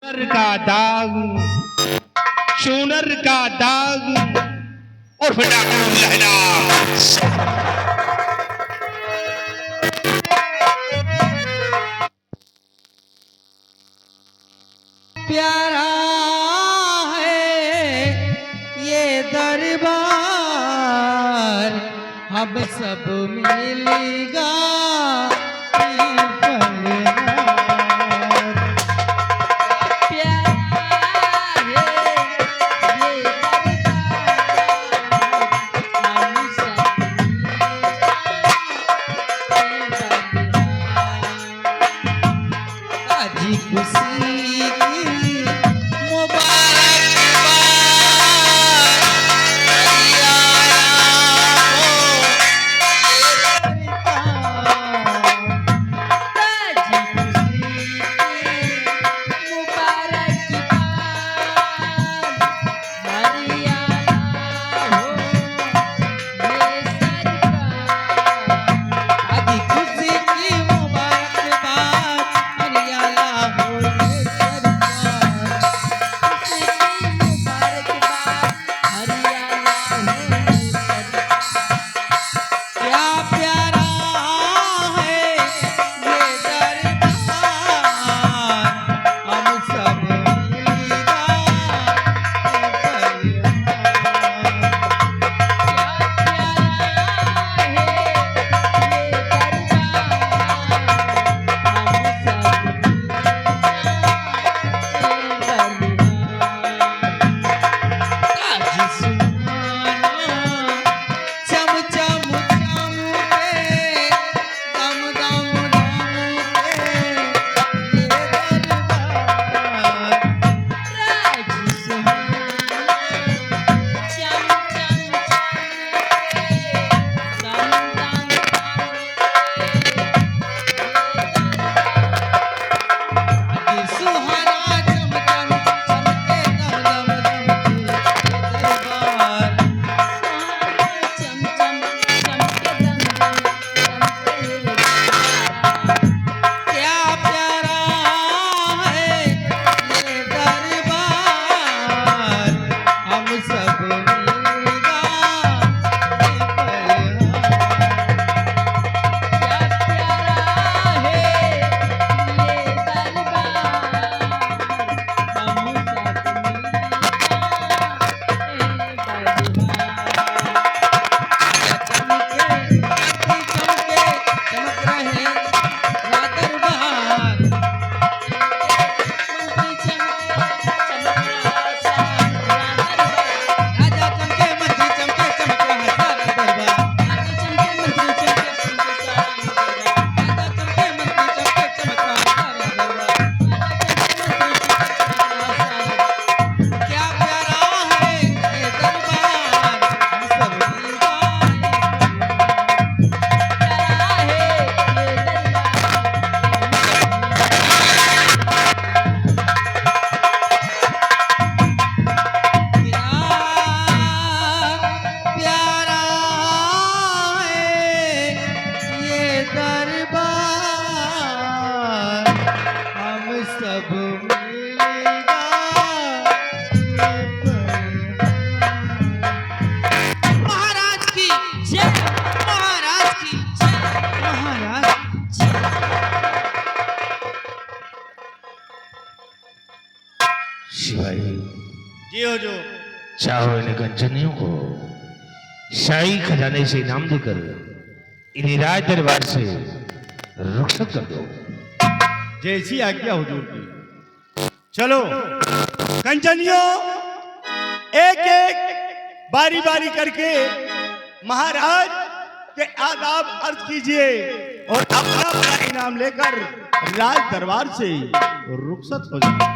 सोनर का दाग, सोनर का दाग और डाकू लहला। प्यारा है ये दरबार, हम सब मिलेगा जी हो जो चाहो इन कंचनियों को शाही खजाने से इनाम देकर इन्हें राज दरबार से रुखसत कर दो। जैसी आज्ञा हुजूर की। चलो कंचनियों, एक एक बारी बारी करके महाराज के आदाब अर्ज कीजिए और अपना अपना इनाम लेकर राज दरबार से रुखसत हो जाए।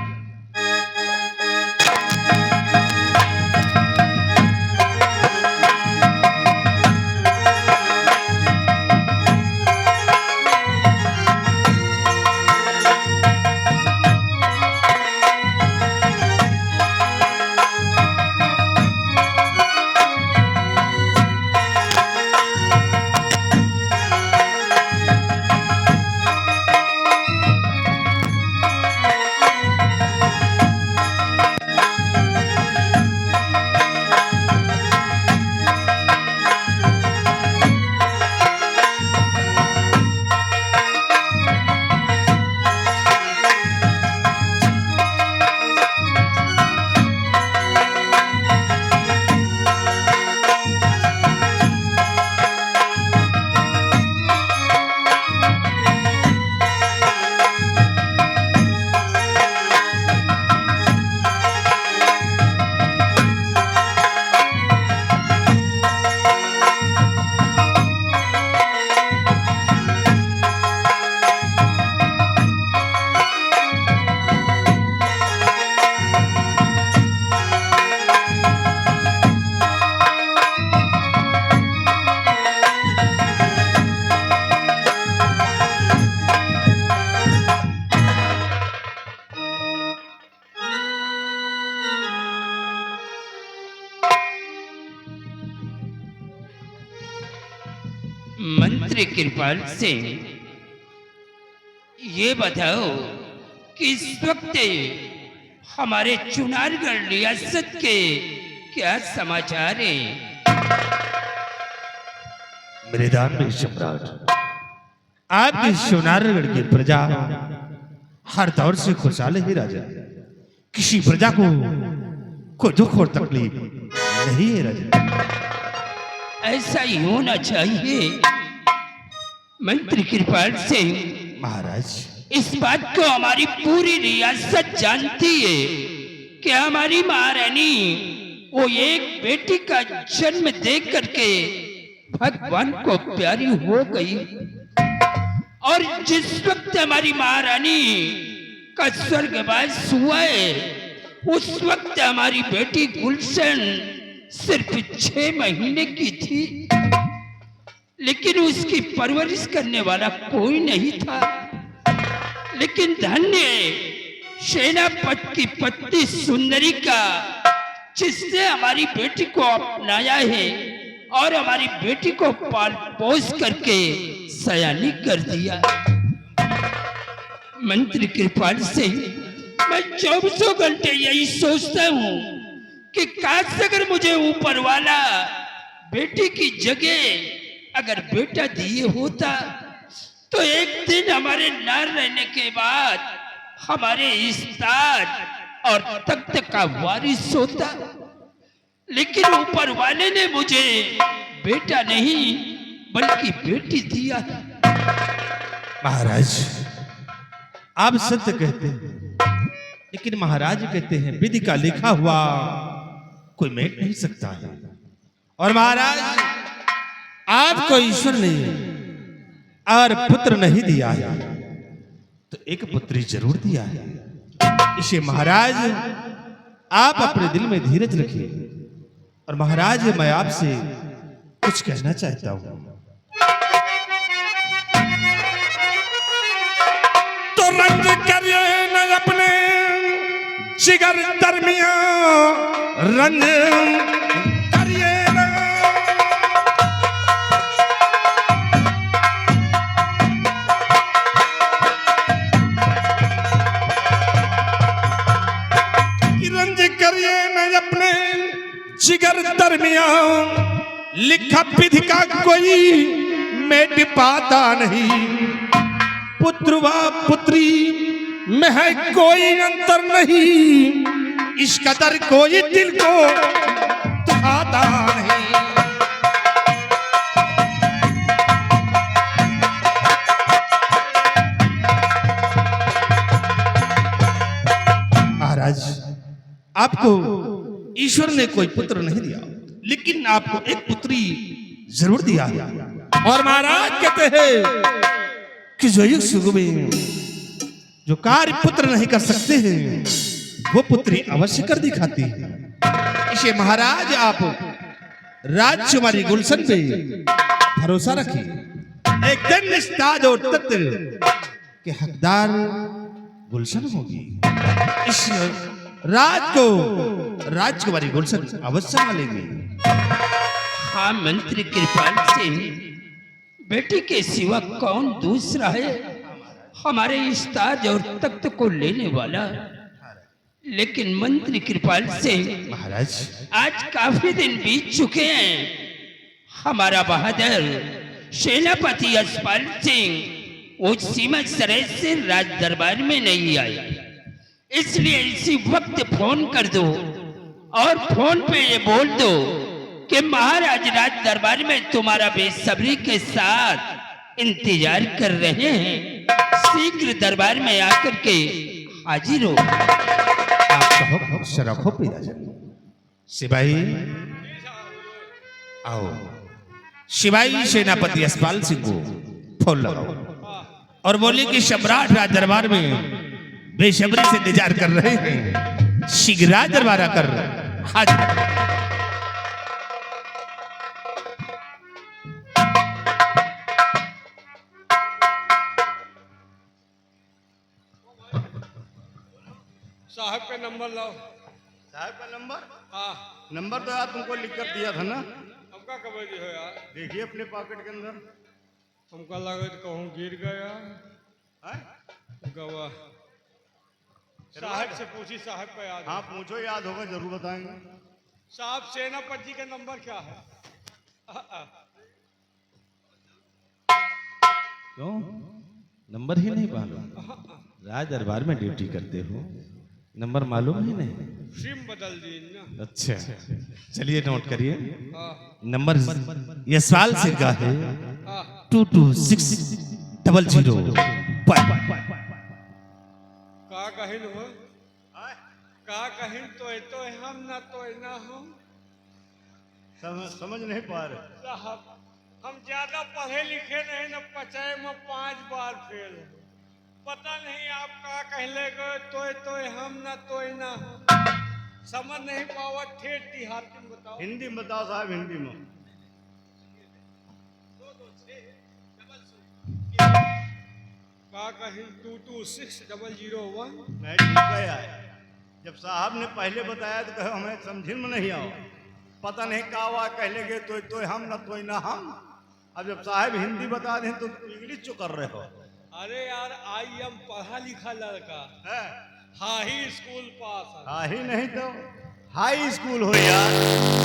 मंत्री कृपाल सिंह, ये बताओ कि इस वक्त हमारे चुनारगढ़ रियासत के क्या समाचार हैं? मेरे दानवीर सम्राट, आपकी सोनारगढ़ की प्रजा हर दौर से खुशहाल है राजा। किसी प्रजा को कोई दुख और तकलीफ नहीं है राजा। ऐसा ही होना चाहिए मंत्री कृपाल सिंह। महाराज, इस बात को हमारी पूरी रियासत जानती है कि हमारी महारानी वो एक बेटी का जन्म दे करके भगवान को प्यारी हो गई, और जिस वक्त हमारी महारानी का स्वर्गवास हुआ है, उस वक्त हमारी बेटी गुलशन सिर्फ 6 महीने की थी, लेकिन उसकी परवरिश करने वाला कोई नहीं था। लेकिन धन्य सेनापति की पत्नी सुंदरी का, जिसने हमारी बेटी को अपनाया है और हमारी बेटी को पाल पोस करके सयानी कर दिया। मंत्री कृपाल सिंह, मैं 24 घंटे यही सोचता हूँ कि काश अगर मुझे ऊपर वाला बेटी की जगह अगर बेटा दिए होता, तो एक दिन हमारे न रहने के बाद हमारे इस ताज और तख्त का वारिस होता। लेकिन ऊपर वाले ने मुझे बेटा नहीं बल्कि बेटी दिया। महाराज, आप सत्य कहते हैं, लेकिन महाराज कहते हैं विधि का लिखा हुआ कोई मेट नहीं सकता है। और महाराज, आपको ईश्वर ने और पुत्र नहीं दिया है, तो एक पुत्री जरूर दिया है। इसे महाराज आप अपने दिल में धीरज रखिए। और महाराज, मैं आपसे कुछ कहना चाहता हूं। तो रंग करिए न अपने जिगर दरमिया, रंग करिए न। रंग करिए न अपने जिगर दरमिया, लिखा विधि का कोई मेट पाता नहीं। पुत्र व पुत्री में है कोई अंतर नहीं, इस कदर कोई दिल को दुखाता नहीं। महाराज, आपको ईश्वर ने कोई पुत्र नहीं दिया, लेकिन आपको एक पुत्री जरूर दिया है। और महाराज कहते हैं कि जो युग में जो कार्य पुत्र नहीं कर सकते हैं, वो पुत्री अवश्य कर दिखाती है। इसे महाराज आप राजकुमारी गुलशन पे भरोसा रखिए। एक दिन इस ताज और तख्त के हकदार गुलशन होगी। इस राज को राजकुमारी गुलशन अवश्य संभालेगी। हाँ मंत्री कृपाल सिंह, बेटी के सिवा कौन दूसरा है हमारे इस ताज और तख्त को लेने वाला। लेकिन मंत्री कृपाल सिंह महाराज, आज काफी दिन बीत चुके हैं, हमारा बहादुर सेनापति यशपाल सिंह वो सीमा सराय से राज दरबार में नहीं आए, इसलिए इसी वक्त फोन कर दो और फोन पे ये बोल दो कि महाराज राज दरबार में तुम्हारा बेसब्री के साथ इंतजार कर रहे हैं। शीघ्र दरबार में आकर के हाजिर हो। आप कहो शरखो पीरा जाए। सिपाही आओ। सिपाही सेनापति यशपाल सिंह को फोन लगाओ और बोले कि सम्राट राज दरबार में बेसब्री से इंतजार कर रहे हैं। शीघ्र राज दरबार आकर हाजिर। साहब का नंबर लाओ। साहब का नंबर? हाँ, नंबर तो यार तुमको लिख कर दिया था ना। हमका खबर दी हो यार। देखिए अपने पॉकेट के अंदर। हमको लगा कहूँ गिर गया हैं? गवाह साहब से पूछी, साहब का याद है। हाँ पूछो, याद होगा जरूर बताएंगे। साहब सेनापति का नंबर क्या है? क्यों नंबर ही नहीं मालूम? राज दरबार में ड्यूटी करते हो, नंबर मालूम ही नहीं? सिम बदल दी ना। अच्छा चलिए नोट करिए। हाँ नंबर यशपाल सिंह का है हाँ 226005। का कहिन हो, का कहिन तो हम ना तो ना हम। समझ नहीं पा रहे। साहब हम ज्यादा पढ़े लिखे नहीं न, पचाए में 5 बार फेल। पता नहीं आप का कहले गए तो हम ना तो ना हम। समझ नहीं पावा, ठेठ देहाती में बताओ। हिंदी में बताओ साहब, हिंदी में। का कहिन 226001। नहीं ठीक है यार, जब साहब ने पहले बताया तो कहो हमें समझ में नहीं आओ। पता नहीं का हुआ, कहले गए तो हम ना तो ना हम। अब जब साहब हिंदी बता दें तो इंग्लिश जो कर रहे हो। अरे यार आई एम पढ़ा लिखा लड़का, है? हाई स्कूल पास है। हाँ ही नहीं तो हाई स्कूल हो यार।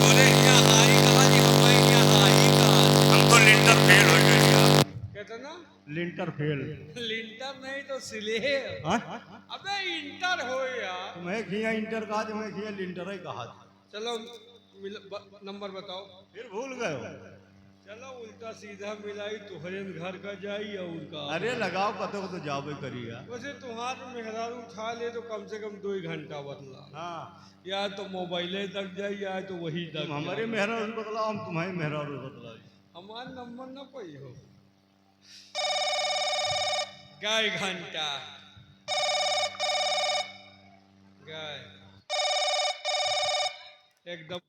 अरे यहाँ हाई कहा जी, हमारे यहाँ हाई कहा। हम तो लिंटर फेल हो गए यार। कितना? Lintel fail. लिंटर नहीं तो सिले। हाँ? अबे इंटर हो यार। तुम्हें किया इंटर कहा, तुम्हें किया लिंटर ही कहा। चलो नंबर बताओ। फिर भूल गए हो। चलो उल्टा सीधा मिलाई तुहरे घर का जाई या उनका। अरे लगाओ कतो को तो जावे करिएगा। वैसे तुम्हारे मेहरारू उठा ले तो कम से कम 2 घंटा बदला। हाँ या तो मोबाइले तक जाए या तो वही तक। तुम हमारे मेहरारू बतलाओ, हम तुम्हारे मेहरारू बतलाओ। हमारा नंबर ना पाई हो। गाय घंटा गाय एकदम।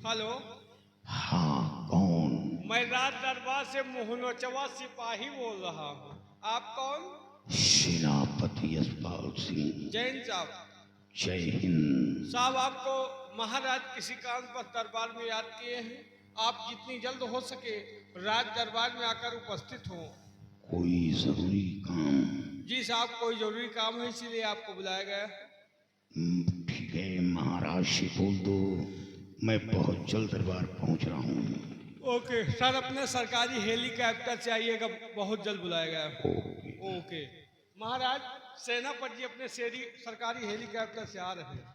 हेलो हाँ कौन? मैं राज दरबार से मोहनोचवा सिपाही बोल रहा हूँ। आप कौन? सेनापति यशपाल सिंह। जैन साहब। जय हिंद। साहब आपको महाराज किसी काम पर दरबार में याद किए हैं। आप जितनी जल्द हो सके राज दरबार में आकर उपस्थित हो। कोई जरूरी काम? जी साहब कोई जरूरी काम है इसीलिए आपको बुलाया गया है। ठीक है, महाराज से बोल दो मैं बहुत जल्द दरबार पहुंच रहा हूँ। ओके सर, अपने सरकारी हेलीकॉप्टर से आइएगा, बहुत जल्द बुलाया गया है। ओके महाराज, सेनापति जी अपने सरकारी हेलीकॉप्टर से आ रहे हैं।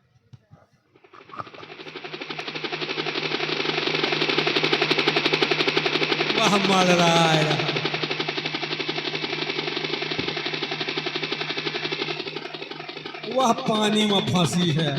वाह महाराज, वह पानी में फंसी है।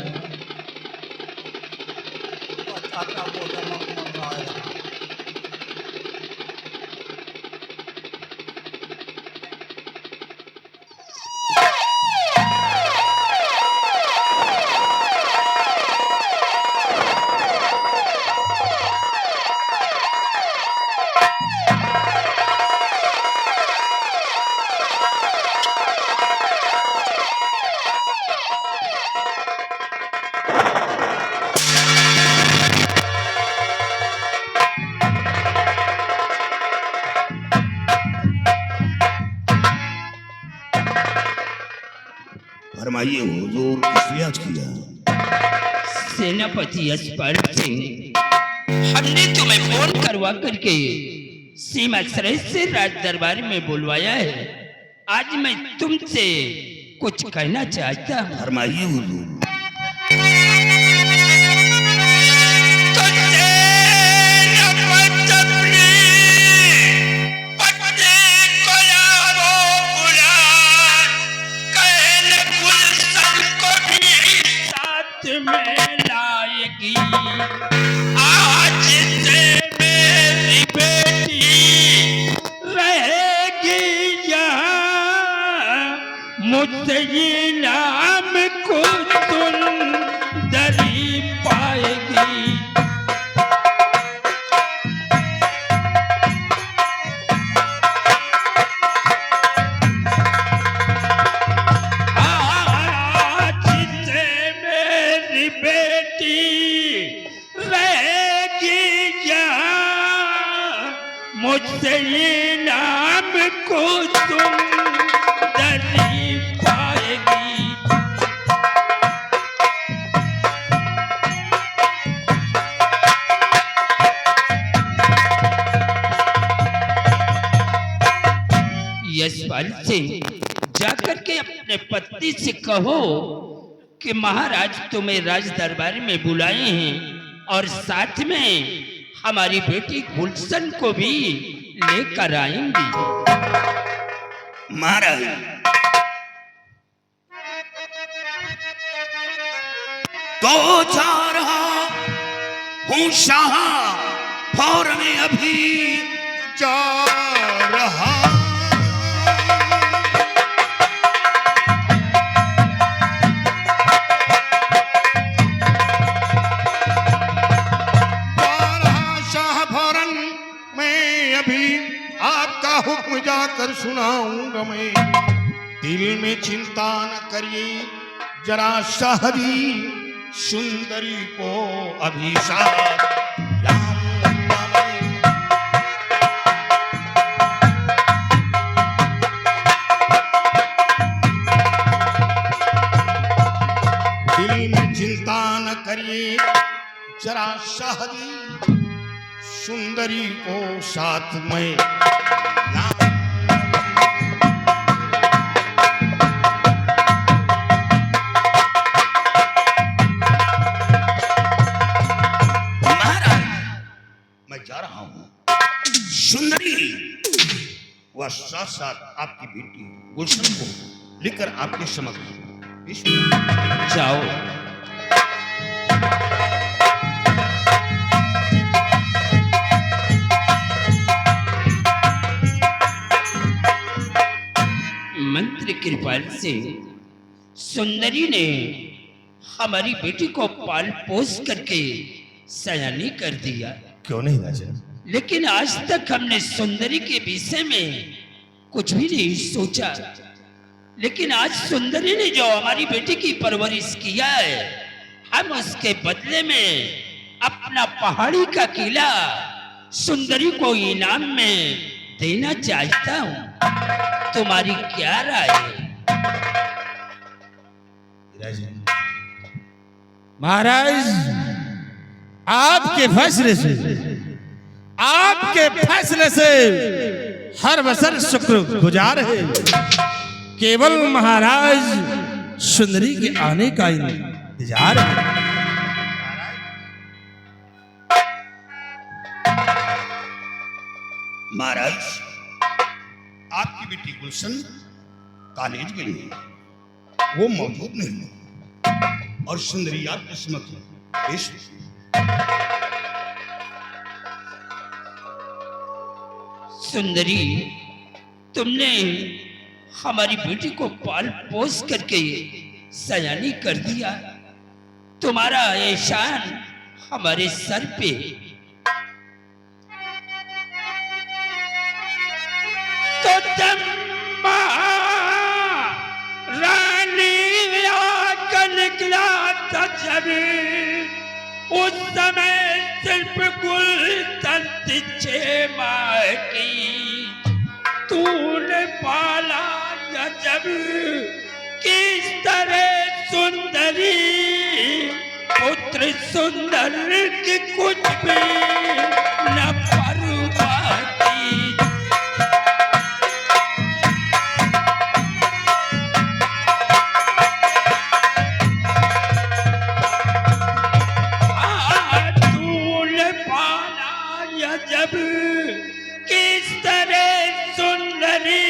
फरमाइए हुजूर, किस लिए आज किया? सेनापति यशपाल सिंह, हमने तुम्हें फोन करवा करके सीमा सराय से राज दरबार में बुलवाया है। आज मैं तुमसे कुछ कहना चाहता हूँ। फरमाइए हुजूर। में लाएगी आज से मेरी बेटी रहेगी यहाँ, मुझसे ये नाम को सुन मुझसे इनाम को तुम दरी पाएगी। यशपाल सिंह जाकर के अपने पत्नी से कहो कि महाराज तुम्हें राज दरबार में बुलाए हैं और साथ में हमारी बेटी गुलशन को भी लेकर आएंगी। महाराज तो जा रहा हूँ शाह फौर में अभी जा रहा। आपका हुक्म जाकर सुनाऊंगा मैं। दिल में चिंता न करिए जरा शाहरी सुंदरी को अभिशाप लाऊंगा मैं। दिल में चिंता न करिए जरा शाहरी सुंदरी को साथ में महाराज मैं जा रहा हूं। सुंदरी वह साथ साथ आपकी बेटी गुलशन को लेकर आपके समक्ष जाओ। मंत्र कृपाल से सुंदरी ने हमारी बेटी को पाल पोस करके सयानी कर दिया। क्यों नहीं राजा? लेकिन आज तक हमने सुंदरी के विषय में कुछ भी नहीं सोचा। लेकिन आज सुंदरी ने जो हमारी बेटी की परवरिश किया है, हम उसके बदले में अपना पहाड़ी का किला सुंदरी को इनाम में देना चाहता हूं। तुम्हारी क्या राय है? महाराज आपके फैसले से हर बसर शुक्र गुजार है। केवल महाराज सुंदरी के आने का इंतजार है। महाराज आपकी बेटी गुलशन कॉलेज में नहीं, वो मौजूद नहीं और सुंदरी आपके समक्ष पेश। सुंदरी, तुमने हमारी बेटी को पाल पोस करके सयानी कर दिया। तुम्हारा एहसान हमारे सर पे। तो जब रानी आकर निकला था जब, उस समय सिर्फ गुलशन 6 माह की तूने पाला जब। किस तरह सुंदरी पुत्र सुंदर की कुछ भी न परवाह की। जब किस तरह सुंदरी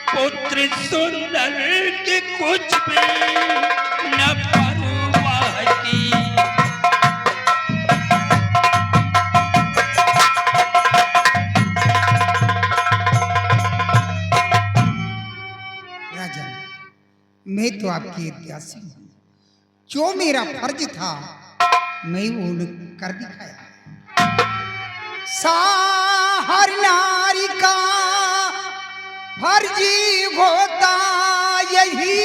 पुत्र सुंदर के कुछ भी न परवाह की। राजा, मैं तो आपकी दासी हूं। जो मेरा फर्ज था मैं वो कर दिखाया। साहर नारी का फर्जी होता यही।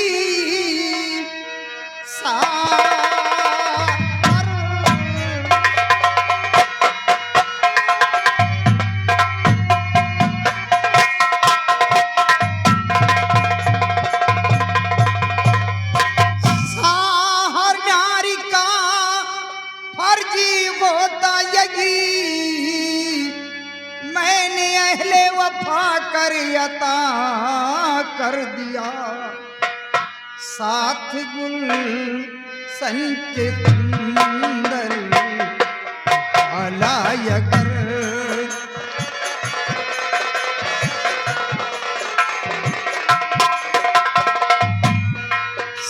जगी मैंने अहले वफा कर अता कर दिया साथ गुल संके सुंदर अलायकर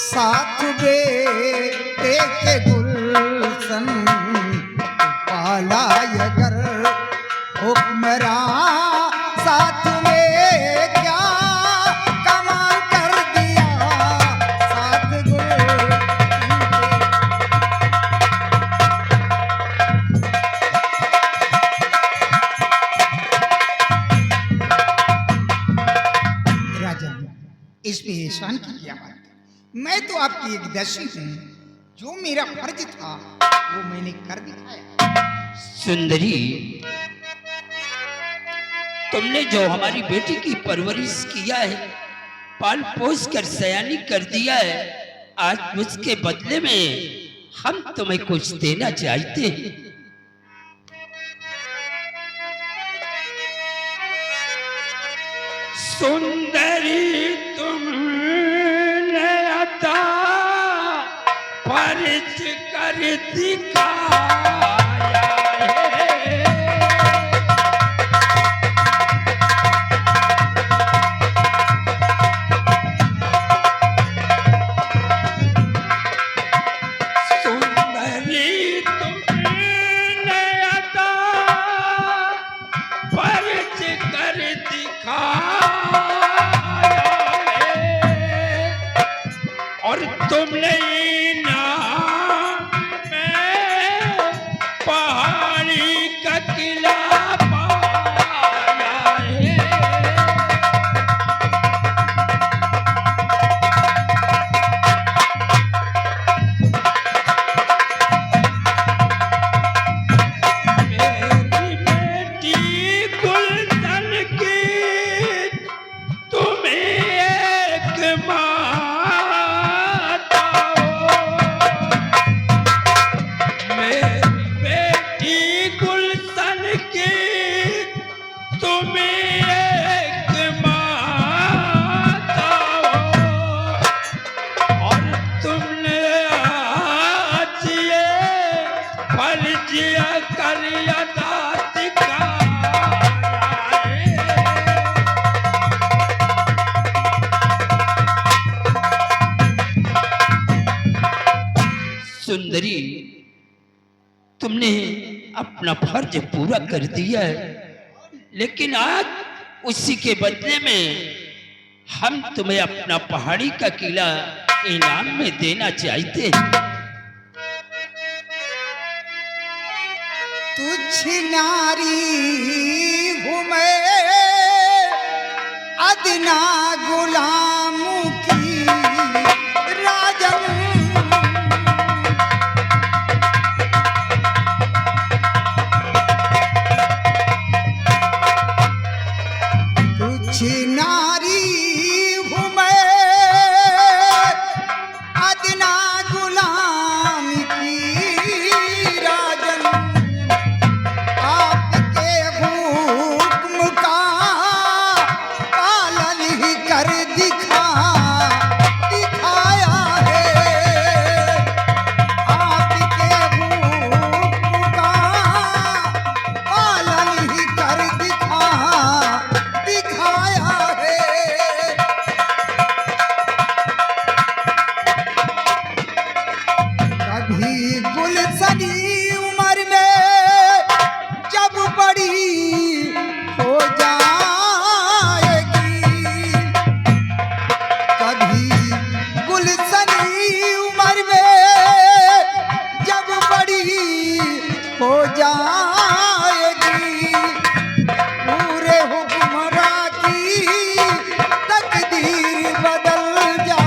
साथ बेटे के गुलशन पालायगर हुक्मरा साथ में क्या कमाल कर दिया साथ गुल राजा इस पे एहसान की क्या बात है? मैं तो आपकी एक दासी हूँ जो मेरा फर्ज था वो मैंने कर दिखाया। सुंदरी, तुमने जो हमारी बेटी की परवरिश किया है, पाल पोस कर सयानी कर दिया है, आज उसके बदले में हम तुम्हें कुछ देना चाहते हैं। सुंदरी, तुमने अता फर्ज कर दिखाया है। सुंदरी, तुमने अता फर्ज कर दिखाया है और तुमने इनाम में पहाड़ी का किला पाया है। मेरी बेटी गुलशन की तुम एक माता हो। मेरी बेटी गुलशन की तुम एक माता हो और तुमने आज ये फर्जिया कर अदा दिखाया है। सुंदरी, तुमने अपना फर्ज पूरा कर दिया है, लेकिन आज उसी के बदले में हम तुम्हें अपना पहाड़ी का किला इनाम में देना चाहते हैं। तुझ नारी हूँ मैं अदना गुलाम की राजन तुझ नारी हूँ मैं अदना गुलाम की राजन आपके हुक्म का पालन ही कर दिखाया है आपके हुक्म का पालन ही कर दिखाया है। कभी गुलशनी उम्र में जब बड़ी हो जाएगी कभी गुलशनी उम्र में जब बड़ी हो जाएगी पूरे हुक्मरा की तकदीर बदल जाएगी।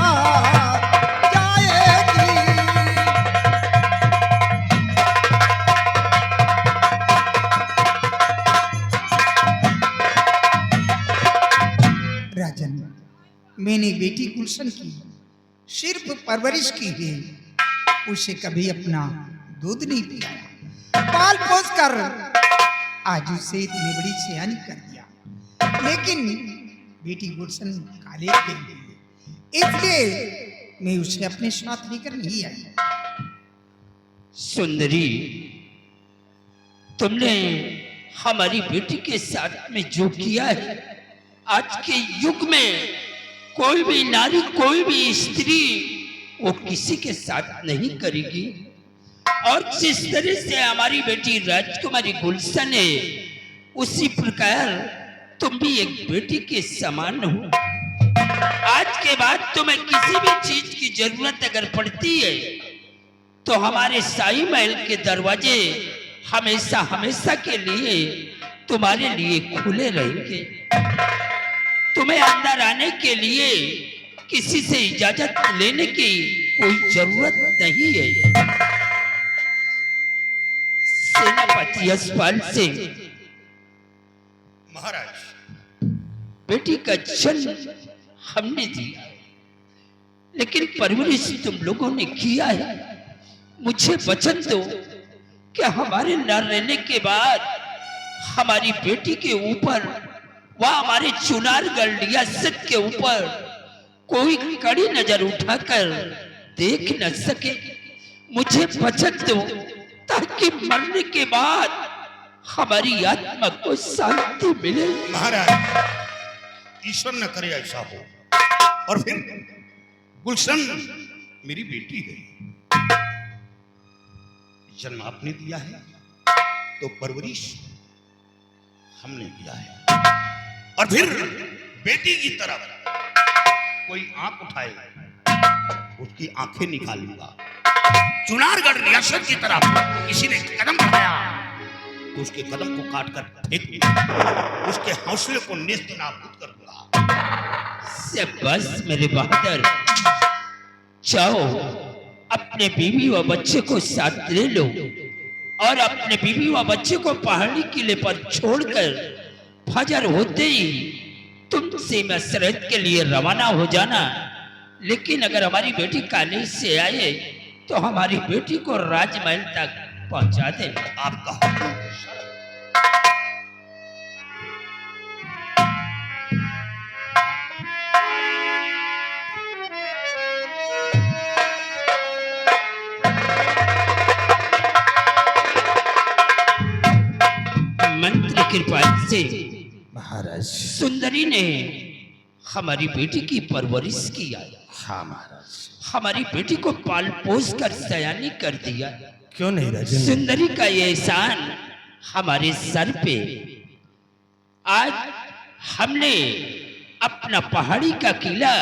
राजन, मैंने बेटी गुलशन की सिर्फ परवरिश की है, उसे कभी अपना दूध नहीं पिलाया। पाल पोस कर आज उसे इतनी बड़ी सयानी कर दिया, लेकिन बेटी गुलशन कॉलेज गई है, इसलिए मैं उसे अपने साथ लेकर नहीं आई। सुंदरी, तुमने हमारी बेटी के साथ में जो किया है, आज के युग में कोई भी नारी, कोई भी स्त्री वो किसी के साथ नहीं करेगी। और जिस तरह से हमारी बेटी राजकुमारी गुलशन है, उसी प्रकार तुम भी एक बेटी के समान हो। आज के बाद तुम्हें किसी भी चीज की जरूरत अगर पड़ती है तो हमारे शाही महल के दरवाजे हमेशा हमेशा के लिए तुम्हारे लिए खुले रहेंगे। तुम्हें अंदर आने के लिए किसी से इजाजत लेने की कोई जरूरत नहीं है। सेनापति यशपाल सिंह, महाराज, बेटी का जन्म हमने दिया, लेकिन परवरिश तुम लोगों ने किया है। मुझे वचन दो कि हमारे न रहने के बाद हमारी बेटी के ऊपर व हमारे चुनारगढ़ रियासत के ऊपर कोई कड़ी नजर उठाकर देख न सके। मुझे वचन दो ताकि मरने के बाद हमारी आत्मा को शांति मिले। महाराज, ईश्वर न करे ऐसा हो। और फिर गुलशन मेरी बेटी है, जन्म आपने दिया है तो परवरिश हमने दिया है। और फिर बेटी की तरफ कोई आंख उठाए उसकी आंखें निकालूंगा। चुनारगढ़ रियासत की तरफ किसी ने कदम बढ़ाया तो उसके कदम को काट कर फेंक दूंगा, उसके हौसले को नेस्त नाबूद कर दूंगा। बस मेरे बहादुर, जाओ अपने बीवी व बच्चे को साथ ले लो और अपने बीवी व बच्चे को पहाड़ी किले पर छोड़कर फजर होते ही तुमसे मसरत के लिए रवाना हो जाना। लेकिन अगर हमारी बेटी कॉलेज से आए तो हमारी बेटी को राजमहल तक पहुंचा दे। आपका हुक्म। मंत्र कृपा से महाराज। सुंदरी ने हमारी बेटी की परवरिश किया। हाँ महाराज। हमारी बेटी को पाल पोस कर सयानी कर दिया। क्यों नहीं राजन? सुंदरी का ये एहसान हमारे सर पे। आज हमने अपना पहाड़ी का किला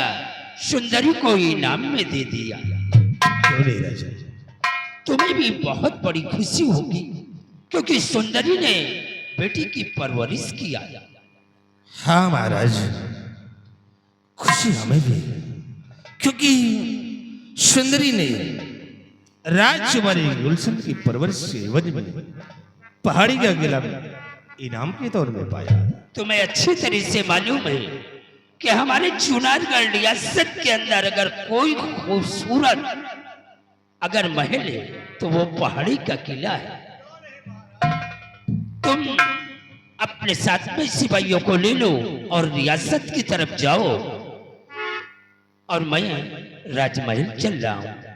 सुंदरी को इनाम में दे दिया। क्यों नहीं राजन? तुम्हें भी बहुत बड़ी खुशी होगी क्योंकि सुंदरी ने बेटी की परवरिश किया। हाँ महाराज, खुशी हमें भी है, क्योंकि सुंदरी ने राजकुमारी गुलशन की परवरिश के एवज में पहाड़ी का किला इनाम के तौर में पाया। तुम्हें अच्छी तरह से मालूम है कि हमारे चुनारगढ़ रियासत के अंदर अगर कोई खूबसूरत अगर महल है तो वो पहाड़ी का किला है। तुम अपने साथ में सिपाहियों को ले लो और रियासत की तरफ जाओ और मैं राजमहल चल रहा हूं।